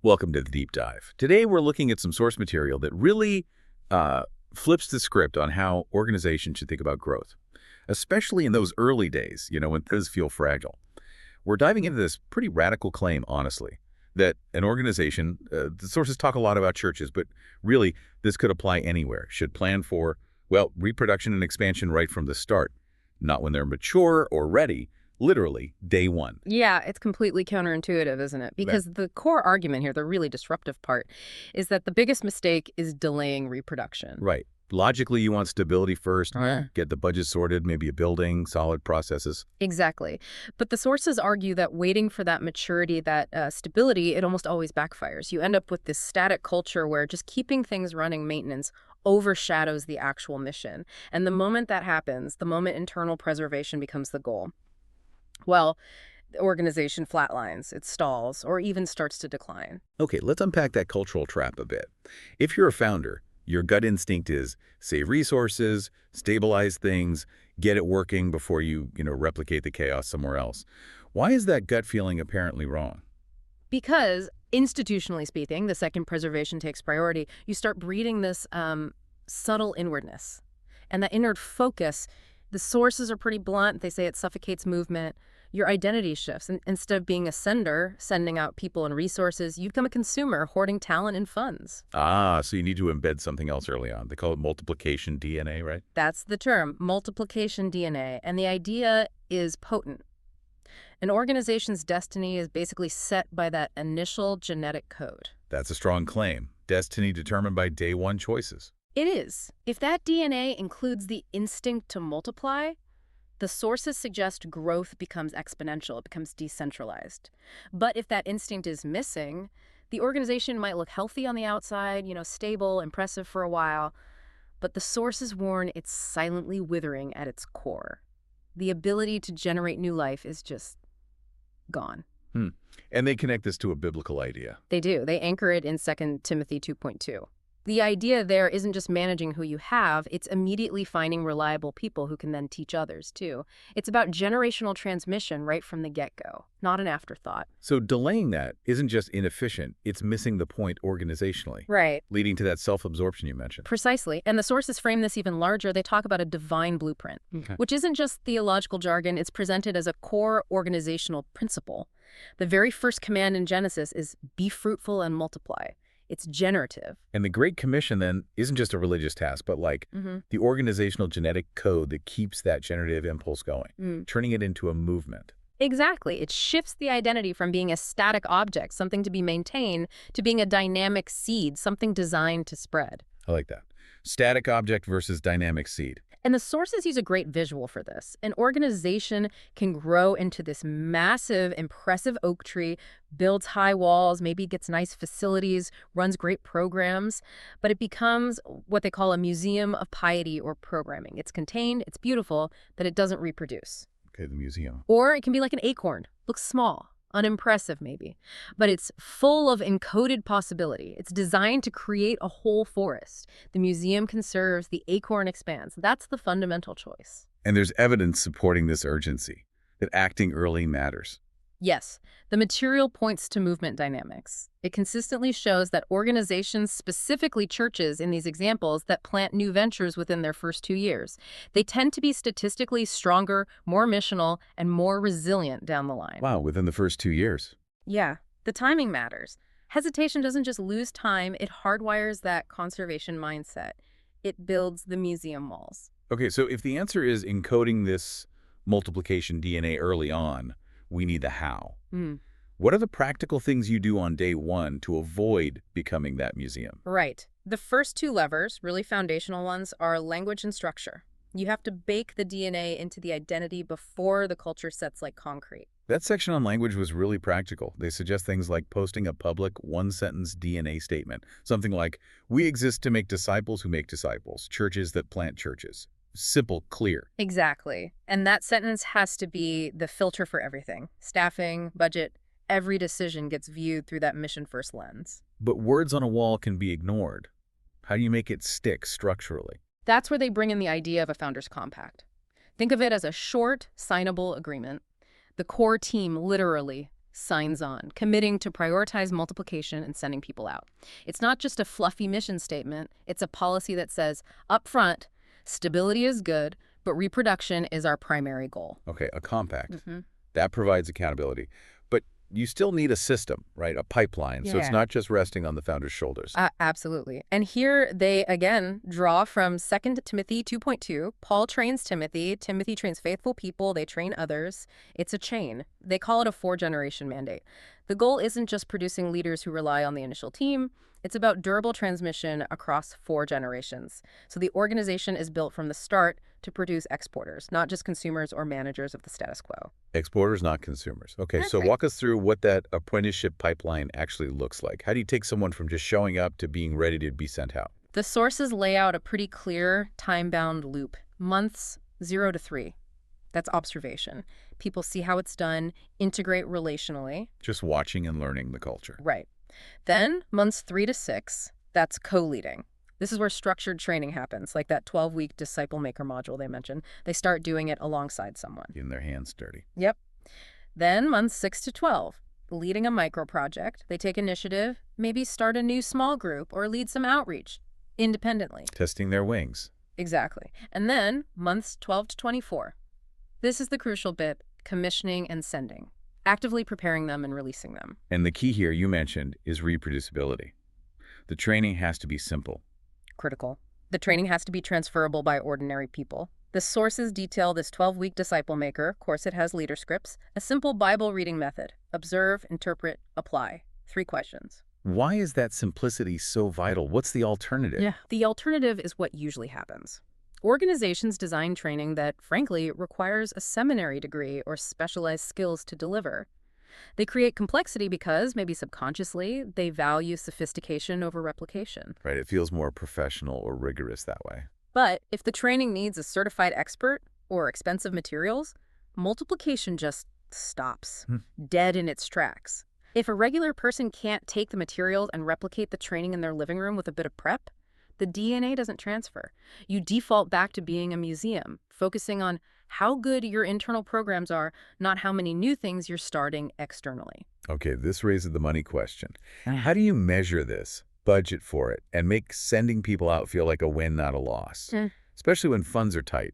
Welcome to the Deep Dive. Today we're looking at some source material that really flips the script on how organizations should think about growth, especially in those early days, when things feel fragile. We're diving into this pretty radical claim, honestly, that an organization, the sources talk a lot about churches, but really this could apply anywhere, should plan for, well, reproduction and expansion right from the start, not when they're mature or ready, literally day one. Yeah, it's completely counterintuitive, isn't it? Because the core argument here, the really disruptive part, is that the biggest mistake is delaying reproduction. Right. Logically, you want stability first, Yeah. get the budget sorted, maybe a building, solid processes. Exactly. But the sources argue that waiting for that maturity, that stability, it almost always backfires. You end up with this static culture where just keeping things running, maintenance, overshadows the actual mission. And the moment that happens, the moment internal preservation becomes the goal, well, the organization flatlines, it stalls, or even starts to decline. Okay, let's unpack that cultural trap a bit. If you're a founder, your gut instinct is save resources, stabilize things, get it working before you replicate the chaos somewhere else. Why is that gut feeling apparently wrong? Because, institutionally speaking, the second preservation takes priority, you start breeding this subtle inwardness. And that inward focus, the sources are pretty blunt. They say it suffocates movement. Your identity shifts. And instead of being a sender, sending out people and resources, you become a consumer, hoarding talent and funds. Ah, so you need to embed something else early on. They call it multiplication DNA, right? That's the term, multiplication DNA. And the idea is potent. An organization's destiny is basically set by that initial genetic code. That's a strong claim. Destiny determined by day one choices. It is. If that DNA includes the instinct to multiply, the sources suggest growth becomes exponential, it becomes decentralized. But if that instinct is missing, the organization might look healthy on the outside, stable, impressive for a while, but the sources warn it's silently withering at its core. The ability to generate new life is just gone. And they connect this to a biblical idea. They do. They anchor it in 2 Timothy 2.2. The idea there isn't just managing who you have, it's immediately finding reliable people who can then teach others, too. It's about generational transmission right from the get-go, not an afterthought. So delaying that isn't just inefficient, it's missing the point organizationally. Right. Leading to that self-absorption you mentioned. Precisely. And the sources frame this even larger. They talk about a divine blueprint, which isn't just theological jargon. It's presented as a core organizational principle. The very first command in Genesis is be fruitful and multiply. It's generative. And the Great Commission, then, isn't just a religious task, but like the organizational genetic code that keeps that generative impulse going, turning it into a movement. Exactly. It shifts the identity from being a static object, something to be maintained, to being a dynamic seed, something designed to spread. I like that. Static object versus dynamic seed. And the sources use a great visual for this. An organization can grow into this massive, impressive oak tree, builds high walls, maybe gets nice facilities, runs great programs, but it becomes what they call a museum of piety or programming. It's contained, it's beautiful, but it doesn't reproduce. Okay, the museum. Or it can be like an acorn, looks small, unimpressive maybe, but it's full of encoded possibility. It's designed to create a whole forest. The museum conserves, the acorn expands. That's the fundamental choice. And there's evidence supporting this urgency, that acting early matters. Yes, the material points to movement dynamics. It consistently shows that organizations, specifically churches in these examples, that plant new ventures within their first 2 years, they tend to be statistically stronger, more missional, and more resilient down the line. Wow, within the first 2 years. Yeah, the timing matters. Hesitation doesn't just lose time, it hardwires that conservation mindset. It builds the museum walls. Okay, so if the answer is encoding this multiplication DNA early on, we need the how. What are the practical things you do on day one to avoid becoming that museum? Right. The first 2 levers, really foundational ones, are language and structure. You have to bake the DNA into the identity before the culture sets like concrete. That section on language was really practical. They suggest things like posting a public one-sentence DNA statement. Something like, we exist to make disciples who make disciples, churches that plant churches. Simple, clear. Exactly. And that sentence has to be the filter for everything. Staffing, budget, every decision gets viewed through that mission-first lens. But words on a wall can be ignored. How do you make it stick structurally? That's where they bring in the idea of a founder's compact. Think of it as a short, signable agreement. The core team literally signs on, committing to prioritize multiplication and sending people out. It's not just a fluffy mission statement. It's a policy that says, up front, stability is good, but reproduction is our primary goal. Okay, a compact. Mm-hmm. That provides accountability. But you still need a system, right? A pipeline. So it's Yeah. not just resting on the founder's shoulders. Absolutely. And here they, again, draw from 2 Timothy 2.2. Paul trains Timothy. Timothy trains faithful people. They train others. It's a chain. They call it a 4-generation mandate. The goal isn't just producing leaders who rely on the initial team. It's about durable transmission across 4 generations. So the organization is built from the start to produce exporters, not just consumers or managers of the status quo. Exporters, not consumers. Okay, That's so right. walk us through what that apprenticeship pipeline actually looks like. How do you take someone from just showing up to being ready to be sent out? The sources lay out a pretty clear time-bound loop. Months 0 to 3. That's observation. People see how it's done, integrate relationally. Just watching and learning the culture. Right. Then months 3 to 6, that's co-leading. This is where structured training happens, like that 12-week disciple maker module they mentioned. They start doing it alongside someone. Getting their hands dirty. Yep. Then months 6 to 12, leading a micro project. They take initiative, maybe start a new small group or lead some outreach independently. Testing their wings. Exactly. And then months 12 to 24. This is the crucial bit, commissioning and sending, actively preparing them and releasing them. And the key here you mentioned is reproducibility. The training has to be simple. Critical. The training has to be transferable by ordinary people. The sources detail this 12-week disciple maker. Of course, it has leader scripts. A simple Bible reading method. Observe, interpret, apply. 3 questions. Why is that simplicity so vital? What's the alternative? The alternative is what usually happens. Organizations design training that, frankly, requires a seminary degree or specialized skills to deliver. They create complexity because, maybe subconsciously, they value sophistication over replication. Right, it feels more professional or rigorous that way. But if the training needs a certified expert or expensive materials, multiplication just stops, dead in its tracks. If a regular person can't take the materials and replicate the training in their living room with a bit of prep, the DNA doesn't transfer. You default back to being a museum, focusing on how good your internal programs are, not how many new things you're starting externally. Okay, this raises the money question. How do you measure this, budget for it, and make sending people out feel like a win, not a loss? Especially when funds are tight.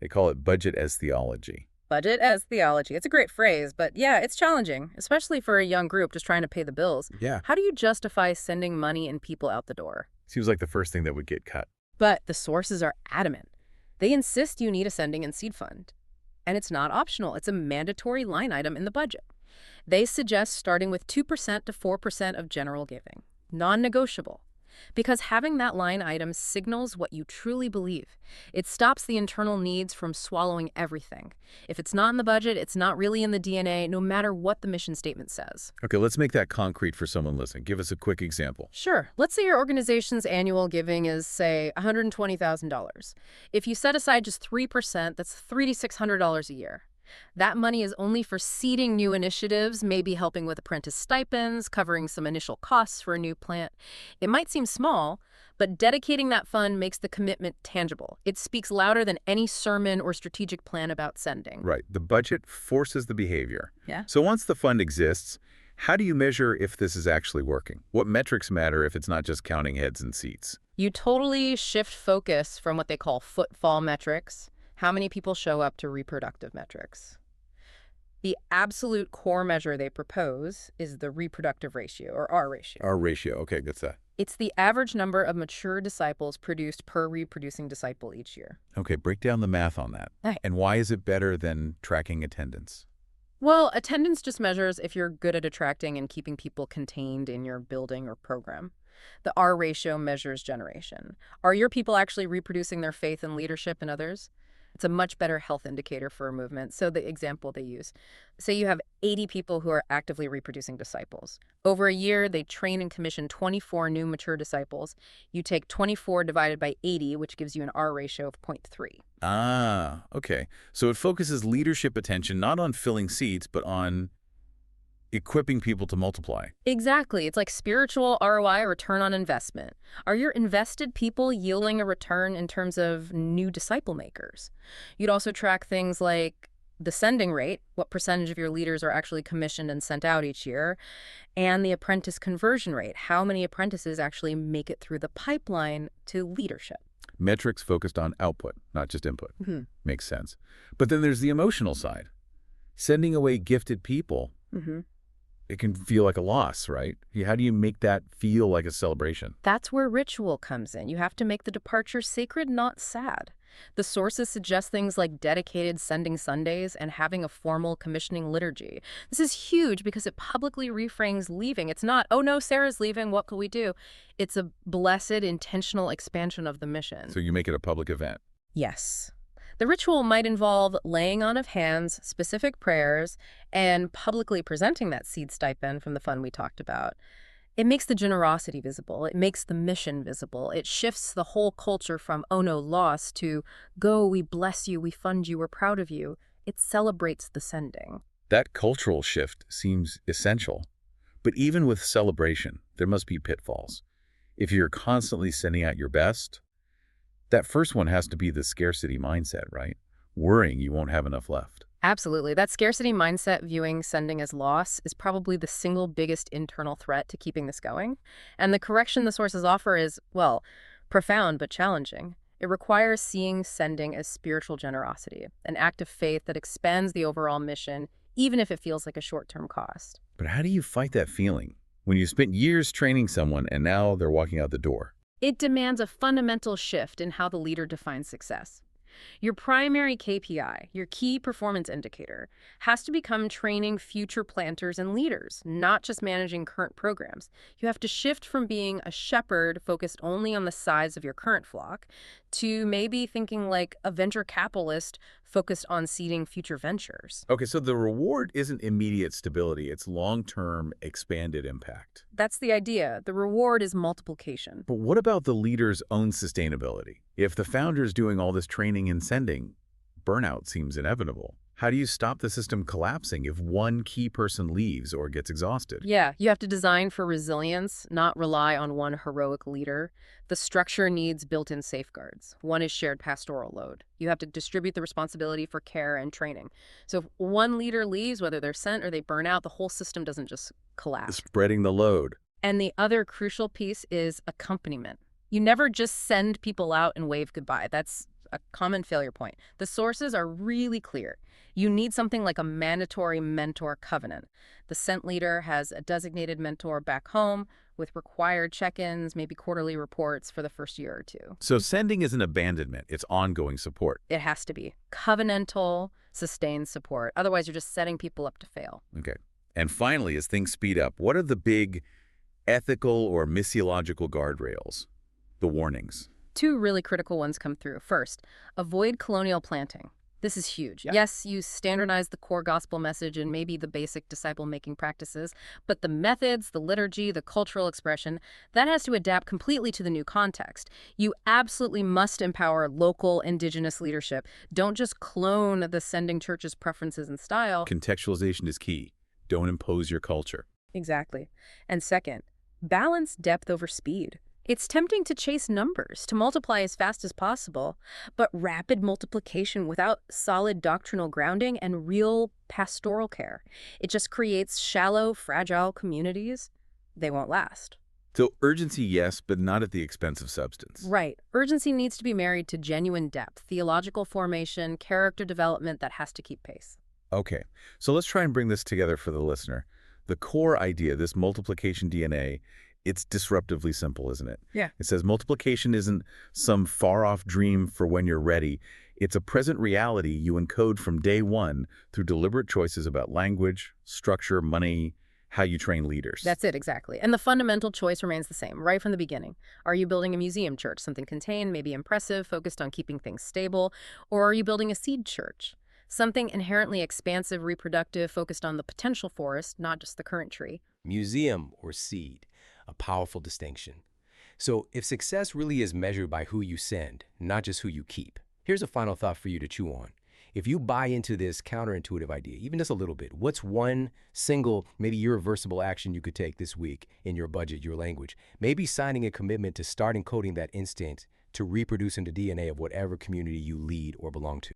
They call it budget as theology. Budget as theology. It's a great phrase, but yeah, it's challenging, especially for a young group just trying to pay the bills. Yeah. How do you justify sending money and people out the door? Seems like the first thing that would get cut. But the sources are adamant. They insist you need a sending and seed fund. And it's not optional. It's a mandatory line item in the budget. They suggest starting with 2% to 4% of general giving. Non-negotiable. Because having that line item signals what you truly believe. It stops the internal needs from swallowing everything. If it's not in the budget, it's not really in the DNA, no matter what the mission statement says. Okay, let's make that concrete for someone listening. Give us a quick example. Sure. Let's say your organization's annual giving is, say, $120,000. If you set aside just 3%, that's $3,600 a year. That money is only for seeding new initiatives, maybe helping with apprentice stipends, covering some initial costs for a new plant. It might seem small, but dedicating that fund makes the commitment tangible. It speaks louder than any sermon or strategic plan about sending. Right, the budget forces the behavior. Yeah. So once the fund exists, how do you measure if this is actually working? What metrics matter if it's not just counting heads and seats? You totally shift focus from what they call footfall metrics, how many people show up, to reproductive metrics. The absolute core measure they propose is the reproductive ratio, or R ratio. Our ratio, okay, that's that. It's the average number of mature disciples produced per reproducing disciple each year. Okay, break down the math on that. Right. And why is it better than tracking attendance? Well, attendance just measures if you're good at attracting and keeping people contained in your building or program. The R ratio measures generation. Are your people actually reproducing their faith and leadership in others? It's a much better health indicator for a movement. So the example they use, say you have 80 people who are actively reproducing disciples. Over a year, they train and commission 24 new mature disciples. You take 24 divided by 80, which gives you an R ratio of 0.3. Ah, okay. So it focuses leadership attention not on filling seats, but on equipping people to multiply. Exactly. It's like spiritual ROI, return on investment. Are your invested people yielding a return in terms of new disciple makers? You'd also track things like the sending rate, what percentage of your leaders are actually commissioned and sent out each year, and the apprentice conversion rate, how many apprentices actually make it through the pipeline to leadership. Metrics focused on output, not just input. Hmm. Makes sense. But then there's the emotional side. Sending away gifted people, it can feel like a loss, right? How do you make that feel like a celebration? That's where ritual comes in. You have to make the departure sacred, not sad. The sources suggest things like dedicated sending Sundays and having a formal commissioning liturgy. This is huge because it publicly reframes leaving. It's not, oh no, Sarah's leaving, what can we do? It's a blessed, intentional expansion of the mission. So you make it a public event. Yes. The ritual might involve laying on of hands, specific prayers, and publicly presenting that seed stipend from the fund we talked about. It makes the generosity visible. It makes the mission visible. It shifts the whole culture from, oh no, loss, to go, we bless you, we fund you, we're proud of you. It celebrates the sending. That cultural shift seems essential. But even with celebration, there must be pitfalls. If you're constantly sending out your best, that first one has to be the scarcity mindset, right? Worrying you won't have enough left. Absolutely. That scarcity mindset, viewing sending as loss, is probably the single biggest internal threat to keeping this going. And the correction the sources offer is, well, profound but challenging. It requires seeing sending as spiritual generosity, an act of faith that expands the overall mission, even if it feels like a short-term cost. But how do you fight that feeling when you spent years training someone and now they're walking out the door? It demands a fundamental shift in how the leader defines success. Your primary KPI, your key performance indicator, has to become training future planters and leaders, not just managing current programs. You have to shift from being a shepherd focused only on the size of your current flock to maybe thinking like a venture capitalist focused on seeding future ventures. Okay, so the reward isn't immediate stability, it's long-term expanded impact. That's the idea. The reward is multiplication. But what about the leader's own sustainability? If the founder's doing all this training and sending, burnout seems inevitable. How do you stop the system collapsing if one key person leaves or gets exhausted? Yeah, you have to design for resilience, not rely on one heroic leader. The structure needs built-in safeguards. One is shared pastoral load. You have to distribute the responsibility for care and training. So if one leader leaves, whether they're sent or they burn out, the whole system doesn't just collapse. Spreading the load. And the other crucial piece is accompaniment. You never just send people out and wave goodbye. That's a common failure point. The sources are really clear. You need something like a mandatory mentor covenant. The sent leader has a designated mentor back home with required check-ins, maybe quarterly reports for the first year or two. So sending isn't abandonment, it's ongoing support. It has to be covenantal, sustained support. Otherwise, you're just setting people up to fail. Okay. And finally, as things speed up, what are the big ethical or missiological guardrails? The warnings. Two really critical ones come through. First, avoid colonial planting. This is huge. Yeah. Yes, you standardize the core gospel message and maybe the basic disciple-making practices, but the methods, the liturgy, the cultural expression, that has to adapt completely to the new context. You absolutely must empower local indigenous leadership. Don't just clone the sending church's preferences and style. Contextualization is key. Don't impose your culture. Exactly. And second, balance depth over speed. It's tempting to chase numbers, to multiply as fast as possible, but rapid multiplication without solid doctrinal grounding and real pastoral care, it just creates shallow, fragile communities. They won't last. So urgency, yes, but not at the expense of substance. Right. Urgency needs to be married to genuine depth, theological formation, character development that has to keep pace. Okay, so let's try and bring this together for the listener. The core idea, this multiplication DNA, it's disruptively simple, isn't it? Yeah. It says multiplication isn't some far-off dream for when you're ready. It's a present reality you encode from day one through deliberate choices about language, structure, money, how you train leaders. That's it, exactly. And the fundamental choice remains the same, right from the beginning. Are you building a museum church, something contained, maybe impressive, focused on keeping things stable? Or are you building a seed church, something inherently expansive, reproductive, focused on the potential forest, not just the current tree? Museum or seed, a powerful distinction. So if success really is measured by who you send, not just who you keep, here's a final thought for you to chew on. If you buy into this counterintuitive idea, even just a little bit, what's one single, maybe irreversible action you could take this week in your budget, your language? Maybe signing a commitment to start encoding that instinct to reproduce in the DNA of whatever community you lead or belong to.